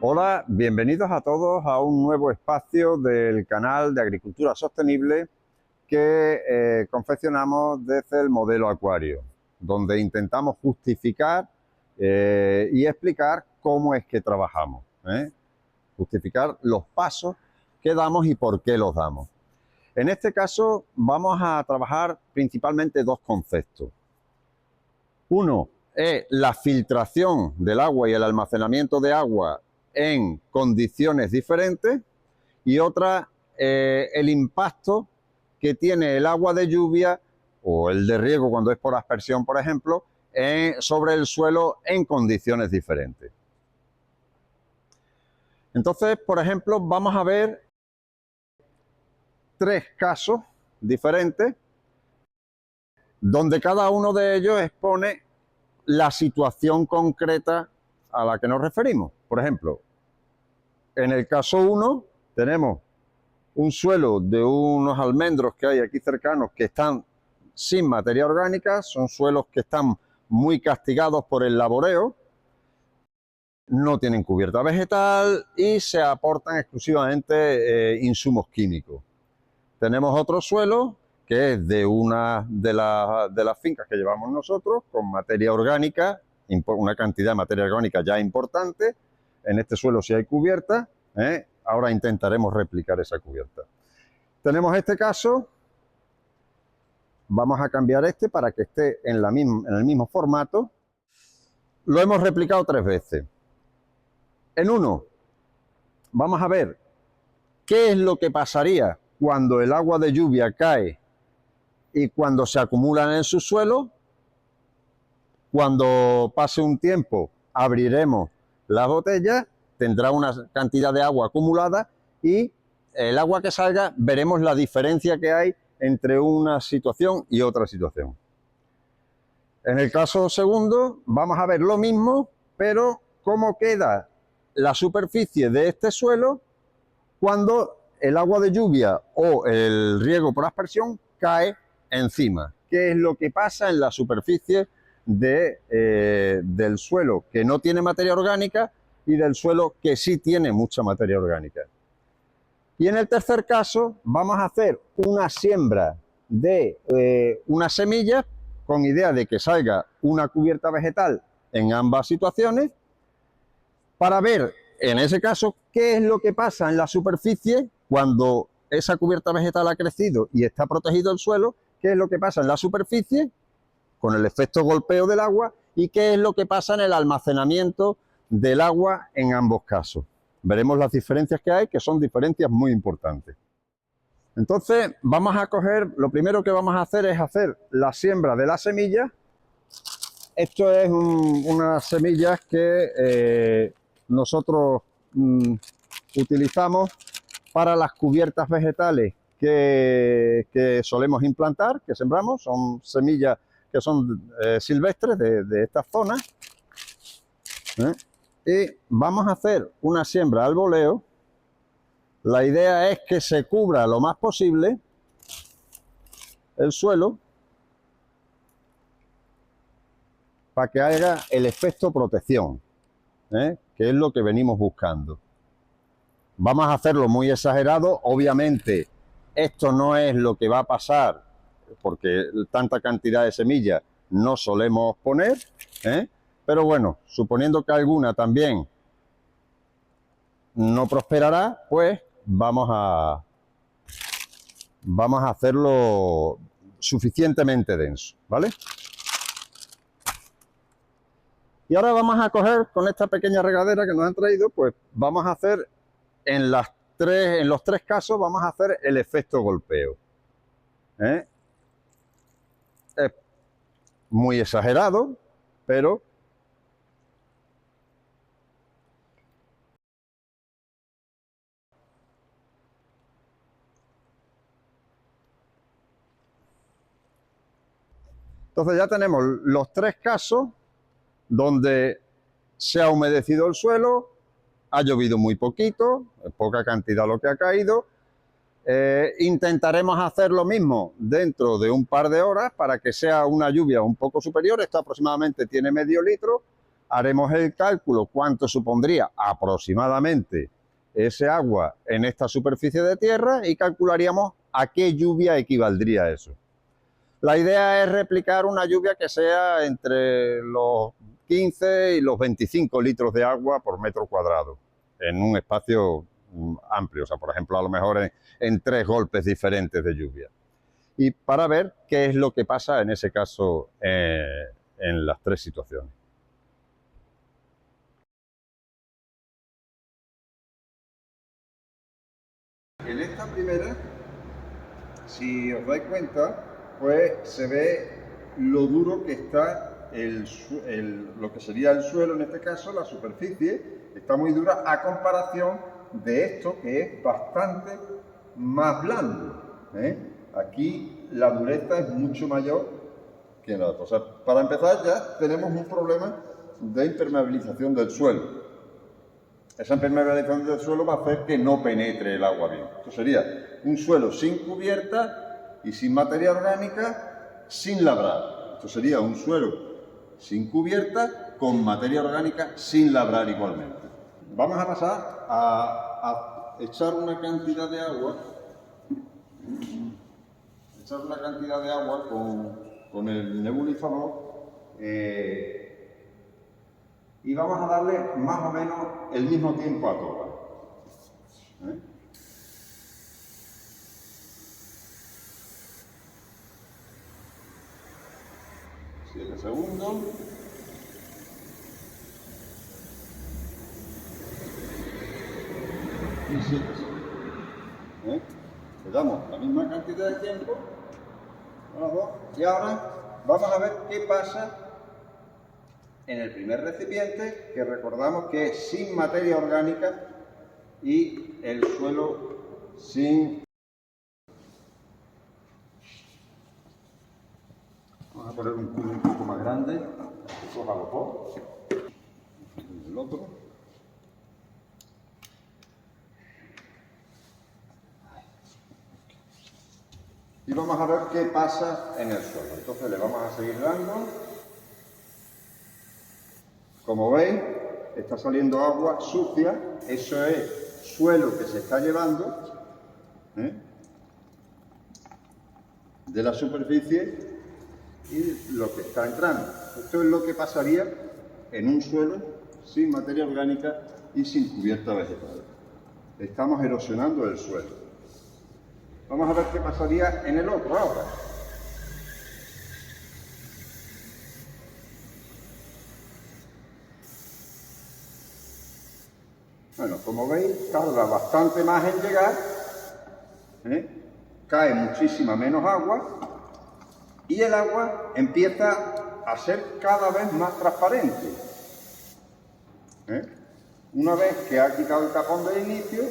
Hola, bienvenidos a todos a un nuevo espacio del canal de Agricultura Sostenible que confeccionamos desde el modelo acuario, donde intentamos justificar y explicar cómo es que trabajamos, justificar los pasos que damos y por qué los damos. En este caso vamos a trabajar principalmente dos conceptos. Uno es la filtración del agua y el almacenamiento de agua en condiciones diferentes, y otra el impacto que tiene el agua de lluvia o el de riego cuando es por aspersión, por ejemplo, sobre el suelo en condiciones diferentes. Entonces, por ejemplo, vamos a ver tres casos diferentes donde cada uno de ellos expone la situación concreta a la que nos referimos. Por ejemplo, en el caso 1 tenemos un suelo de unos almendros que hay aquí cercanos que están sin materia orgánica, son suelos que están muy castigados por el laboreo, no tienen cubierta vegetal y se aportan exclusivamente insumos químicos. Tenemos otro suelo que es de una de las fincas que llevamos nosotros, con materia orgánica, una cantidad de materia orgánica ya importante. En este suelo sí hay cubierta, ahora intentaremos replicar esa cubierta. Tenemos este caso, vamos a cambiar este para que esté en el mismo formato. Lo hemos replicado 3 veces. En uno, vamos a ver qué es lo que pasaría cuando el agua de lluvia cae y cuando se acumula en el subsuelo. Cuando pase un tiempo, abriremos las botellas, tendrá una cantidad de agua acumulada y el agua que salga, veremos la diferencia que hay entre una situación y otra situación. En el caso segundo, vamos a ver lo mismo, pero cómo queda la superficie de este suelo cuando el agua de lluvia o el riego por aspersión cae encima. ¿Qué es lo que pasa en la superficie del suelo que no tiene materia orgánica y del suelo que sí tiene mucha materia orgánica? Y en el tercer caso vamos a hacer una siembra de unas semillas con idea de que salga una cubierta vegetal en ambas situaciones, para ver en ese caso qué es lo que pasa en la superficie cuando esa cubierta vegetal ha crecido y está protegido el suelo, qué es lo que pasa en la superficie con el efecto golpeo del agua y qué es lo que pasa en el almacenamiento del agua en ambos casos. Veremos las diferencias que hay, que son diferencias muy importantes. Entonces vamos a coger, lo primero que vamos a hacer es hacer la siembra de las semillas. Esto es unas semillas que nosotros utilizamos para las cubiertas vegetales que solemos implantar, que sembramos. Son semillas que son silvestres de estas zonas. Y vamos a hacer una siembra al voleo. La idea es que se cubra lo más posible el suelo para que haga el efecto protección, que es lo que venimos buscando. Vamos a hacerlo muy exagerado. Obviamente esto no es lo que va a pasar, porque tanta cantidad de semillas no solemos poner, pero bueno, suponiendo que alguna también no prosperará, pues vamos a hacerlo suficientemente denso, ¿vale? Y ahora vamos a coger con esta pequeña regadera que nos han traído, pues vamos a hacer en los 3 casos vamos a hacer el efecto golpeo. Es muy exagerado, pero entonces ya tenemos los 3 casos donde se ha humedecido el suelo, ha llovido muy poquito, poca cantidad lo que ha caído. Intentaremos hacer lo mismo dentro de un par de horas para que sea una lluvia un poco superior. Esto aproximadamente tiene medio litro. haremos el cálculo cuánto supondría aproximadamente ese agua en esta superficie de tierra y calcularíamos a qué lluvia equivaldría eso. La idea es replicar una lluvia que sea entre los 15 y los 25 litros de agua por metro cuadrado en un espacio amplio, o sea, por ejemplo, a lo mejor en 3 golpes diferentes de lluvia. Y para ver qué es lo que pasa en ese caso en las 3 situaciones. En esta primera, si os dais cuenta, pues se ve lo duro que está lo que sería el suelo, en este caso, la superficie, está muy dura a comparación de esto que es bastante más blando. Aquí la dureza es mucho mayor que en la otra. O sea, para empezar ya tenemos un problema de impermeabilización del suelo. Esa impermeabilización del suelo va a hacer que no penetre el agua bien. Esto sería un suelo sin cubierta y sin materia orgánica, sin labrar. Esto sería un suelo sin cubierta con materia orgánica sin labrar igualmente. Vamos a pasar a echar una cantidad de agua, con el nebulizador y vamos a darle más o menos el mismo tiempo a todas. 7 segundos. Y 7 segundos. Le damos la misma cantidad de tiempo a las dos. Y ahora vamos a ver qué pasa en el primer recipiente, que recordamos que es sin materia orgánica y el suelo sin... Vamos a poner un cubo un poco más grande, que coja los dos, el otro. Y vamos a ver qué pasa en el suelo. Entonces le vamos a seguir dando. Como veis, está saliendo agua sucia, eso es suelo que se está llevando de la superficie y lo que está entrando. Esto es lo que pasaría en un suelo sin materia orgánica y sin cubierta vegetal. Estamos erosionando el suelo. Vamos a ver qué pasaría en el otro ahora. Bueno, como veis, tarda bastante más en llegar, cae muchísima menos agua y el agua empieza a ser cada vez más transparente. Una vez que ha quitado el tapón del inicio,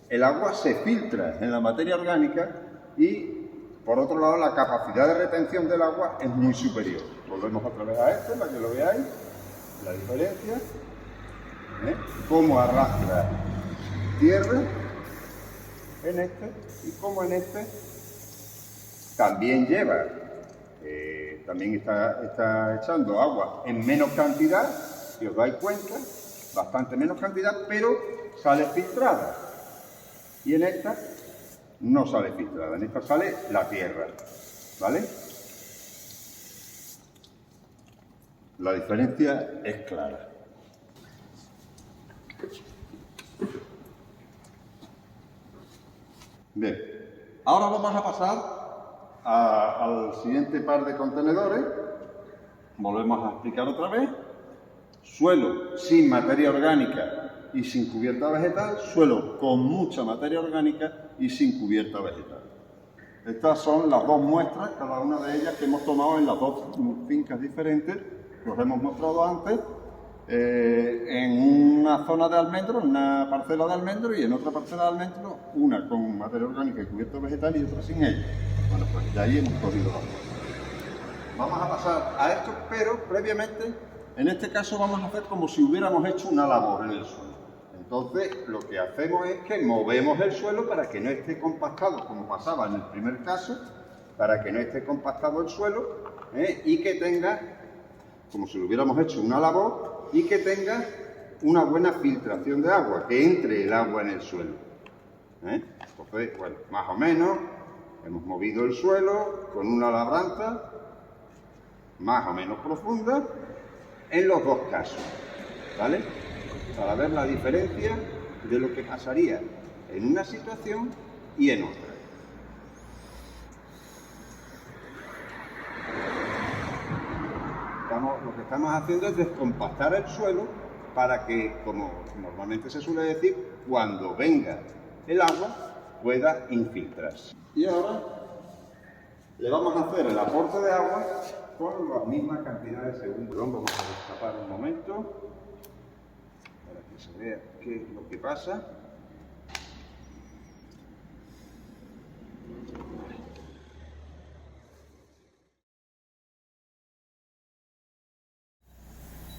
el agua se filtra en la materia orgánica y, por otro lado, la capacidad de retención del agua es muy superior. Volvemos otra vez a este para que lo veáis, la diferencia. Cómo arrastra tierra en este y cómo en este también lleva, también está echando agua en menos cantidad, si os dais cuenta, bastante menos cantidad, pero sale filtrada. Y en esta no sale filtrada, en esta sale la tierra, ¿vale? La diferencia es clara. Bien, ahora vamos a pasar al siguiente par de contenedores. Volvemos a explicar otra vez. Suelo sin materia orgánica y sin cubierta vegetal, suelo con mucha materia orgánica y sin cubierta vegetal. Estas son las dos muestras, cada una de ellas que hemos tomado en las dos fincas diferentes, que os hemos mostrado antes. En una zona de almendro, en una parcela de almendro y en otra parcela de almendro, una con materia orgánica y cubierta vegetal y otra sin ella. Bueno, pues de ahí hemos cogido las dos. Vamos a pasar a esto, pero previamente, en este caso vamos a hacer como si hubiéramos hecho una labor en el suelo. Entonces, lo que hacemos es que movemos el suelo para que no esté compactado, como pasaba en el primer caso, para que no esté compactado el suelo y que tenga, como si lo hubiéramos hecho una labor, y que tenga una buena filtración de agua, que entre el agua en el suelo. Entonces, bueno, más o menos hemos movido el suelo con una labranza más o menos profunda en los dos casos, ¿vale? Para ver la diferencia de lo que pasaría en una situación y en otra. Lo que estamos haciendo es descompactar el suelo para que, como normalmente se suele decir, cuando venga el agua pueda infiltrarse. Y ahora le vamos a hacer el aporte de agua con la misma cantidad de segundos. Vamos a destapar un momento para que se vea qué es lo que pasa.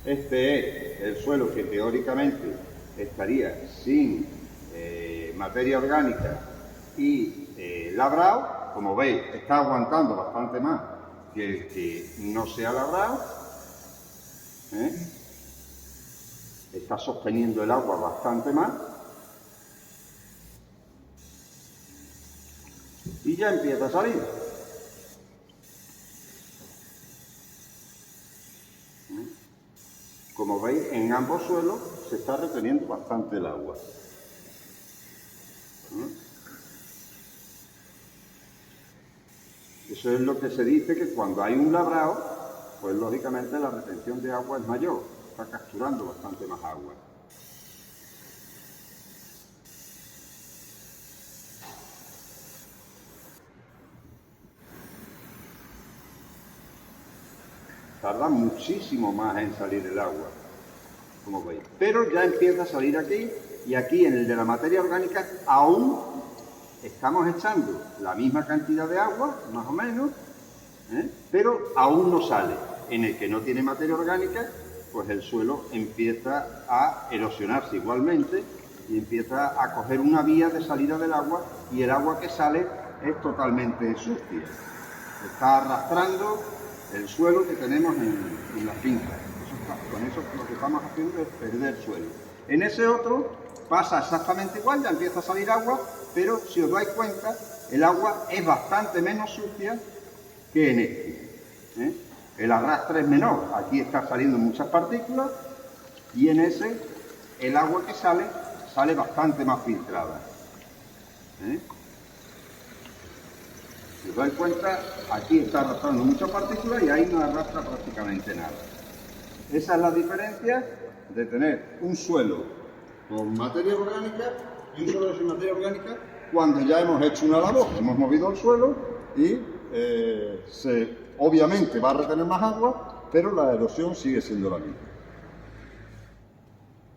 Este es el suelo que teóricamente estaría sin materia orgánica y labrado. Como veis, está aguantando bastante más que el que no sea labrado. Está sosteniendo el agua bastante más. Y ya empieza a salir. Como veis, en ambos suelos se está reteniendo bastante el agua. Eso es lo que se dice, que cuando hay un labrado, pues lógicamente la retención de agua es mayor, está capturando bastante más agua. Tarda muchísimo más en salir el agua, como veis. Pero ya empieza a salir aquí, y aquí en el de la materia orgánica aún estamos echando la misma cantidad de agua, más o menos, pero aún no sale. En el que no tiene materia orgánica, pues el suelo empieza a erosionarse igualmente y empieza a coger una vía de salida del agua, y el agua que sale es totalmente sucia. Está arrastrando el suelo que tenemos en la finca. Con eso lo que estamos haciendo es perder suelo. En ese otro pasa exactamente igual, ya empieza a salir agua, pero si os dais cuenta, el agua es bastante menos sucia que en este. El arrastre es menor, aquí está saliendo muchas partículas, y en ese el agua que sale bastante más filtrada. Si os dais cuenta, aquí está arrastrando muchas partículas y ahí no arrastra prácticamente nada. Esa es la diferencia de tener un suelo con materia orgánica y un suelo sin materia orgánica cuando ya hemos hecho una labor. Hemos movido el suelo y obviamente va a retener más agua, pero la erosión sigue siendo la misma.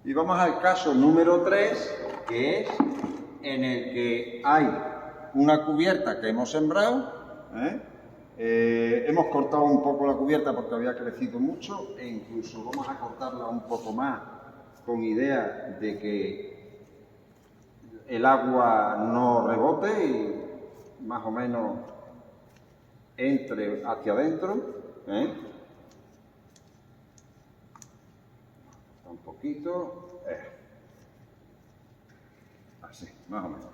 Y vamos al caso número 3, que es en el que hay una cubierta que hemos sembrado. Hemos cortado un poco la cubierta porque había crecido mucho, e incluso vamos a cortarla un poco más con idea de que el agua no rebote y más o menos entre hacia adentro. Un poquito, así, más o menos.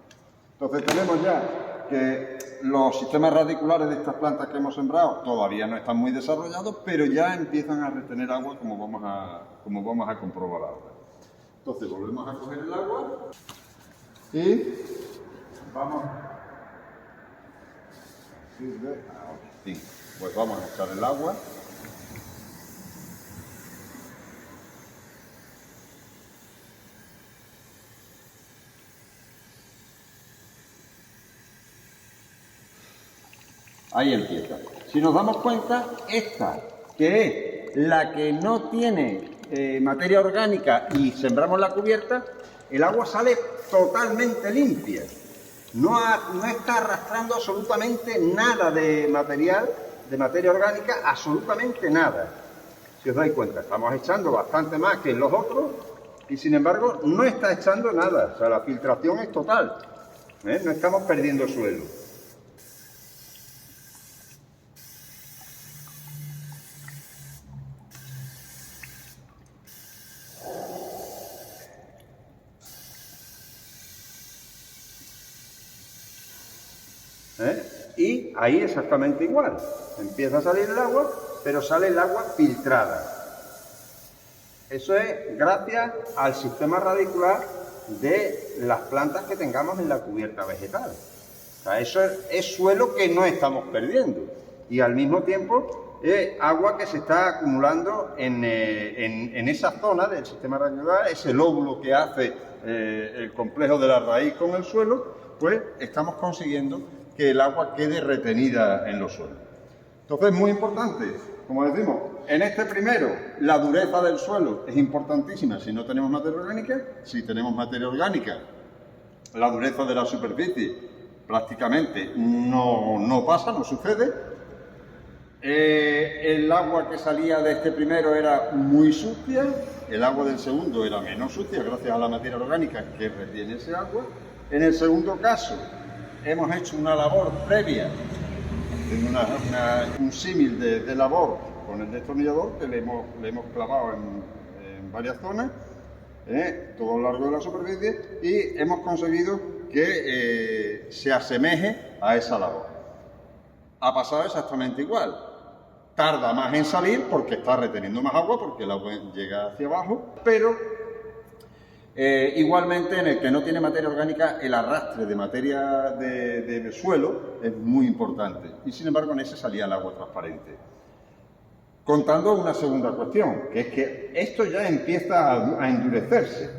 Entonces tenemos ya que los sistemas radiculares de estas plantas que hemos sembrado todavía no están muy desarrollados, pero ya empiezan a retener agua, como vamos a comprobar ahora. Entonces volvemos a coger el agua y vamos pues vamos a echar el agua. Ahí empieza. Si nos damos cuenta, esta, que es la que no tiene materia orgánica y sembramos la cubierta, el agua sale totalmente limpia. No está arrastrando absolutamente nada de materia orgánica, absolutamente nada. Si os dais cuenta, estamos echando bastante más que en los otros y sin embargo no está echando nada. O sea, la filtración es total. No estamos perdiendo suelo. Y ahí exactamente igual. Empieza a salir el agua, pero sale el agua filtrada. Eso es gracias al sistema radicular de las plantas que tengamos en la cubierta vegetal. O sea, eso es suelo que no estamos perdiendo. Y al mismo tiempo es agua que se está acumulando en esa zona del sistema radicular, ese lóbulo que hace el complejo de la raíz con el suelo, pues estamos consiguiendo que el agua quede retenida en los suelos. Entonces, muy importante, como decimos, en este primero, la dureza del suelo es importantísima si no tenemos materia orgánica. Si tenemos materia orgánica, la dureza de la superficie prácticamente no pasa, no sucede. El agua que salía de este primero era muy sucia, el agua del segundo era menos sucia gracias a la materia orgánica que retiene ese agua. En el segundo caso, hemos hecho una labor previa, un símil de labor con el destornillador que le hemos clavado en varias zonas, todo a lo largo de la superficie, y hemos conseguido que se asemeje a esa labor. Ha pasado exactamente igual. Tarda más en salir porque está reteniendo más agua, porque el agua llega hacia abajo, pero igualmente en el que no tiene materia orgánica, el arrastre de materia de suelo es muy importante, y sin embargo en ese salía el agua transparente. Contando una segunda cuestión, que es que esto ya empieza a endurecerse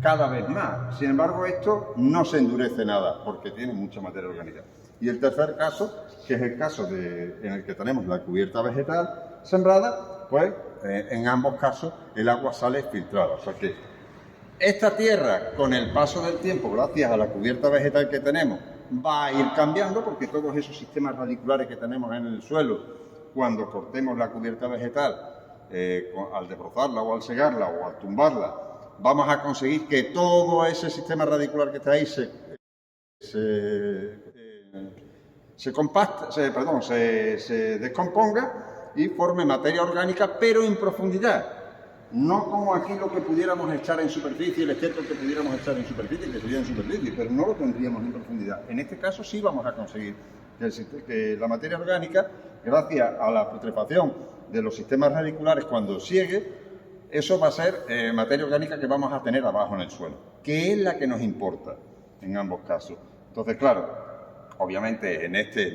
cada vez más. Sin embargo, esto no se endurece nada porque tiene mucha materia orgánica. Y el tercer caso, que es el caso en el que tenemos la cubierta vegetal sembrada, pues en ambos casos el agua sale filtrada. O sea que esta tierra, con el paso del tiempo, gracias a la cubierta vegetal que tenemos, va a ir cambiando, porque todos esos sistemas radiculares que tenemos en el suelo, cuando cortemos la cubierta vegetal, al desbrozarla o al segarla o al tumbarla, vamos a conseguir que todo ese sistema radicular que está ahí se descomponga y forme materia orgánica, pero en profundidad. No como aquí lo que pudiéramos echar en superficie, el estiércol que pudiéramos echar en superficie, que sería en superficie, pero no lo tendríamos en profundidad. En este caso sí vamos a conseguir que la materia orgánica, gracias a la putrefacción de los sistemas radiculares cuando siegue, eso va a ser materia orgánica que vamos a tener abajo en el suelo, que es la que nos importa en ambos casos. Entonces, claro, obviamente en este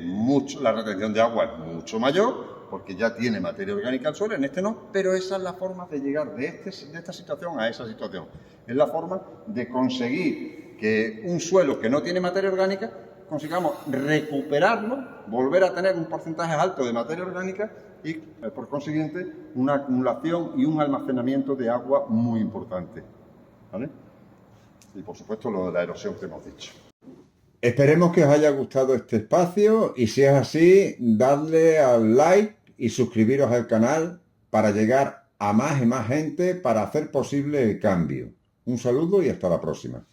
la retención de agua es mucho mayor, porque ya tiene materia orgánica el suelo, en este no, pero esa es la forma de llegar de esta situación a esa situación. Es la forma de conseguir que un suelo que no tiene materia orgánica, consigamos recuperarlo, volver a tener un porcentaje alto de materia orgánica y, por consiguiente, una acumulación y un almacenamiento de agua muy importante, ¿vale? Y, por supuesto, lo de la erosión que hemos dicho. Esperemos que os haya gustado este espacio, y si es así, dadle al like y suscribiros al canal para llegar a más y más gente, para hacer posible el cambio. Un saludo y hasta la próxima.